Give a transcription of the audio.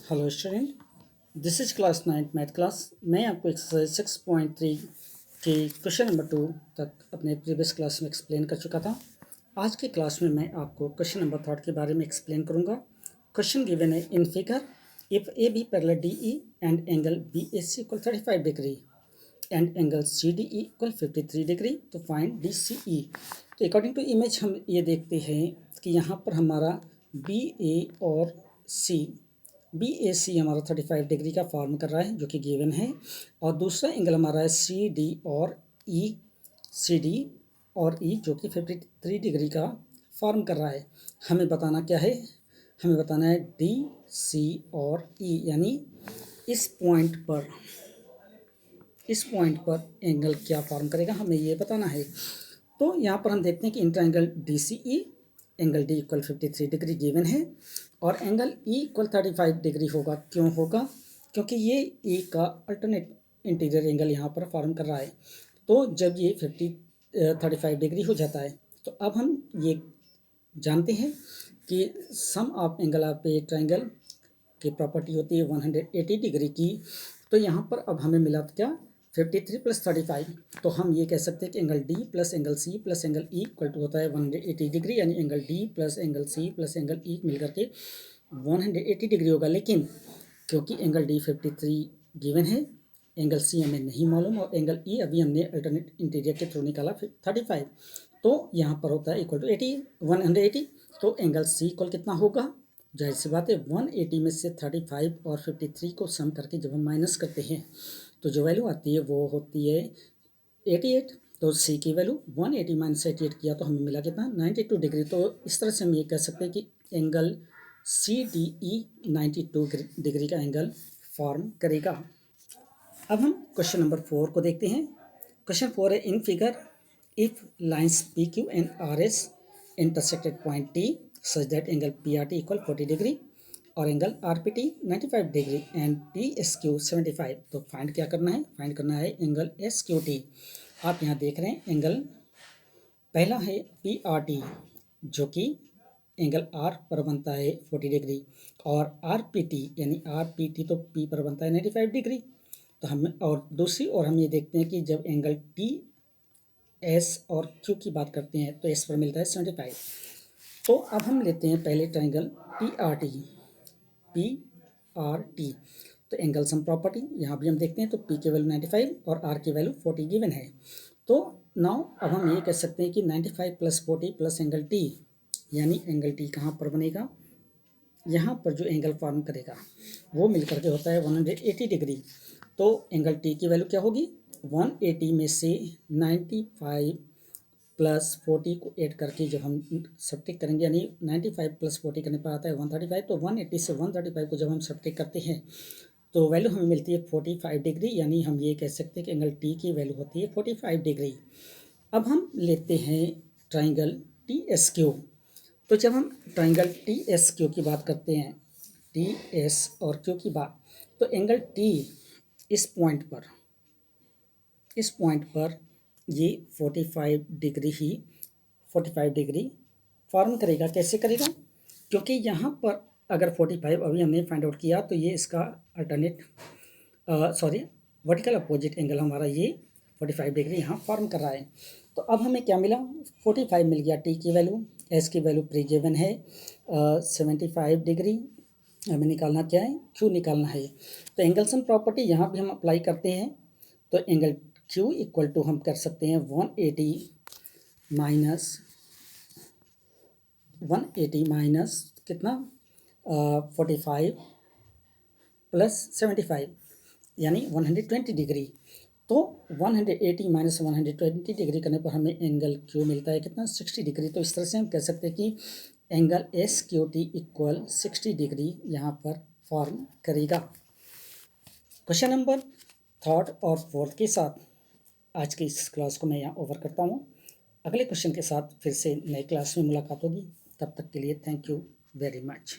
Hello student, this is class 9 math class. मैं आपको exercise 6.3 के क्वेश्चन नंबर 2 तक अपने प्रीवियस क्लास में एक्सप्लेन कर चुका था। आज की क्लास में मैं आपको क्वेश्चन नंबर 3 के बारे में एक्सप्लेन करूंगा। क्वेश्चन गिवन है in figure if A B parallel D E and angle B A C equal 35 degree and angle C D E equal 53 degree, तो फाइंड डी सी ई। तो according to image हम ये देखते हैं कि यहाँ पर हमारा बी ए और सी बी ए सी हमारा 35 डिग्री का फॉर्म कर रहा है जो कि गिवन है, और दूसरा एंगल हमारा है सी डी और ई, सी डी और ई जो कि 53 डिग्री का फॉर्म कर रहा है। हमें बताना क्या है, हमें बताना है डी सी और ई, यानी इस पॉइंट पर एंगल क्या फॉर्म करेगा, हमें ये बताना है। तो यहाँ पर हम देखते हैं कि inter angle D C E, angle D equal 53 degree given है और एंगल ई इक्वल 35 डिग्री होगा। क्यों होगा? क्योंकि ये ई का अल्टरनेट इंटीरियर एंगल यहाँ पर फॉर्म कर रहा है। तो जब ये 35 डिग्री हो जाता है तो अब हम ये जानते हैं कि sum of angle of a triangle की प्रॉपर्टी होती है 180 डिग्री की। तो यहाँ पर अब हमें मिला क्या, 53 प्लस 35। तो हम ये कह सकते हैं कि angle D plus angle C plus angle E equal to होता है 180 डिग्री, यानी angle D plus angle C plus angle E मिलकर के 180 डिग्री होगा। लेकिन क्योंकि एंगल डी 53 गिवन है, एंगल सी हमें नहीं मालूम और एंगल ई अभी हमने अल्टरनेट इंटीरियर के थ्रू निकाला 35, तो यहाँ पर होता है इक्वल टू 180। तो एंगल सी इक्वल कितना होगा, जाहिर सी बात है 180 में से 35 और 53 को सम करके जब हम माइनस करते हैं तो जो वैल्यू आती है वो होती है 88। तो सी की वैल्यू 180 माइनस 88 किया तो हमें मिला कितना, 92 डिग्री। तो इस तरह से हम ये कह सकते हैं कि angle C D E 92 degree का एंगल फॉर्म करेगा। अब हम क्वेश्चन नंबर 4 को देखते हैं। क्वेश्चन 4 है in figure if lines P Q and R S intersected point T such that angle P R T equal 40 degree और angle R P T 95 degree and T S Q 75। तो find क्या करना है, find करना है angle S Q T. आप यहाँ देख रहे हैं एंगल पहला है पी आर टी जो कि एंगल आर पर बनता है 40 डिग्री, और आर पी टी यानी आर पी टी तो पी पर बनता है 95 डिग्री। तो हम और दूसरी और हम ये देखते हैं कि जब एंगल टी एस और क्यू की बात करते हैं तो एस पर मिलता है 75। तो अब हम लेते हैं पहले triangle P R T, P R T. तो एंगल सम प्रॉपर्टी यहाँ भी हम देखते हैं तो पी की वैल्यू 95 और आर की वैल्यू 40 गिवन है। तो नाउ अब हम ये कह सकते हैं कि 95 प्लस 40 प्लस एंगल टी, यानी एंगल टी कहाँ पर बनेगा, यहाँ पर जो एंगल फॉर्म करेगा वो मिलकर के होता है 180 डिग्री। तो एंगल टी की वैल्यू क्या होगी, 180 में से 95 प्लस 40 को ऐड करके जब हम सब्ट्रैक्ट करेंगे, यानी 95 प्लस 40 करने पर आता है 135। तो 180 से 135 को जब हम सब्ट्रैक्ट करते हैं तो वैल्यू हमें मिलती है 45 डिग्री, यानी हम ये कह सकते हैं कि एंगल टी की वैल्यू होती है 45 डिग्री। अब हम लेते हैं ट्राइंगल टी एस क्यू। तो जब हम ट्राइंगल टी एस क्यू की बात करते हैं, टी एस और क्यू की बात, तो एंगल टी इस पॉइंट पर ये 45 डिग्री फॉर्म करेगा। कैसे करेगा, क्योंकि यहाँ पर अगर 45 अभी हमने फाइंड आउट किया तो ये इसका अल्टरनेट वर्टिकल अपोजिट एंगल हमारा ये 45 डिग्री यहाँ फॉर्म कर रहा है। तो अब हमें क्या मिला, 45 मिल गया। टी की वैल्यू, एस की वैल्यू प्री गिवन है 75 डिग्री। हमें निकालना क्या है, क्यू निकालना है। तो एंगल सम प्रॉपर्टी यहाँ भी हम अप्लाई करते हैं। तो एंगल क्यू इक्वल टू हम कर सकते हैं 180 माइनस कितना, 45 प्लस 75 यानी 120 डिग्री। तो 180 माइनस 120 डिग्री करने पर हमें एंगल क्यू मिलता है कितना, 60 डिग्री। तो इस तरह से हम कह सकते हैं कि angle S Q T equal 60 degree यहाँ पर फॉर्म करेगा। क्वेश्चन नंबर 3 और 4 के साथ आज की इस क्लास को मैं यहाँ ओवर करता हूँ। अगले क्वेश्चन के साथ फिर से नई क्लास में मुलाकात होगी। तब तक के लिए थैंक यू वेरी मच।